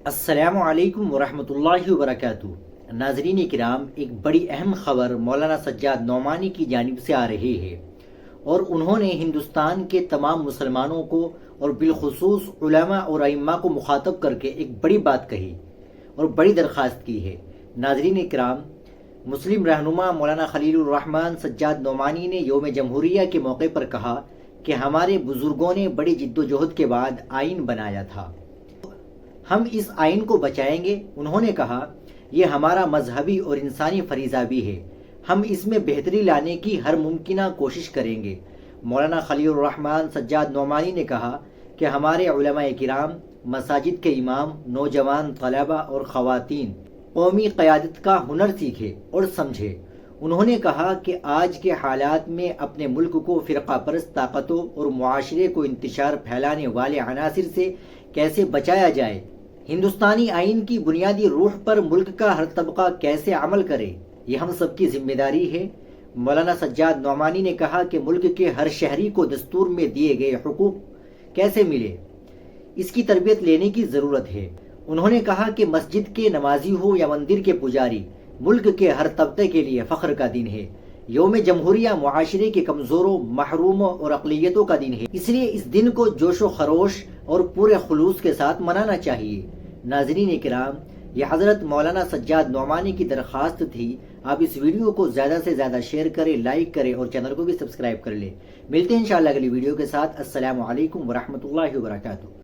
السلام علیکم ورحمۃ اللہ وبرکاتہ۔ ناظرین کرام، ایک بڑی اہم خبر مولانا سجاد نعمانی کی جانب سے آ رہی ہے، اور انہوں نے ہندوستان کے تمام مسلمانوں کو اور بالخصوص علماء اور ائمہ کو مخاطب کر کے ایک بڑی بات کہی اور بڑی درخواست کی ہے۔ ناظرین کرام، مسلم رہنما مولانا خلیل الرحمن سجاد نعمانی نے یوم جمہوریہ کے موقع پر کہا کہ ہمارے بزرگوں نے بڑی جد و جہد کے بعد آئین بنایا تھا، ہم اس آئین کو بچائیں گے۔ انہوں نے کہا، یہ ہمارا مذہبی اور انسانی فریضہ بھی ہے، ہم اس میں بہتری لانے کی ہر ممکنہ کوشش کریں گے۔ مولانا خلیل الرحمن سجاد نعمانی نے کہا کہ ہمارے علماء کرام، مساجد کے امام، نوجوان طلباء اور خواتین قومی قیادت کا ہنر سیکھے اور سمجھے۔ انہوں نے کہا کہ آج کے حالات میں اپنے ملک کو فرقہ پرست طاقتوں اور معاشرے کو انتشار پھیلانے والے عناصر سے کیسے بچایا جائے، ہندوستانی آئین کی بنیادی روح پر ملک کا ہر طبقہ کیسے عمل کرے، یہ ہم سب کی ذمہ داری ہے۔ مولانا سجاد نعمانی نے کہا کہ ملک کے ہر شہری کو دستور میں دیے گئے حقوق کیسے ملے، اس کی تربیت لینے کی ضرورت ہے۔ انہوں نے کہا کہ مسجد کے نمازی ہو یا مندر کے پجاری، ملک کے ہر طبقے کے لیے فخر کا دن ہے۔ یوم جمہوریہ معاشرے کے کمزوروں، محروموں اور اقلیتوں کا دن ہے، اس لیے اس دن کو جوش و خروش اور پورے خلوص کے ساتھ منانا چاہیے۔ ناظرین کرام، یہ حضرت مولانا سجاد نعمانی کی درخواست تھی۔ آپ اس ویڈیو کو زیادہ سے زیادہ شیئر کریں، لائک کریں اور چینل کو بھی سبسکرائب کر لیں۔ ملتے ہیں انشاءاللہ اگلی ویڈیو کے ساتھ۔ السلام علیکم ورحمۃ اللہ وبرکاتہ۔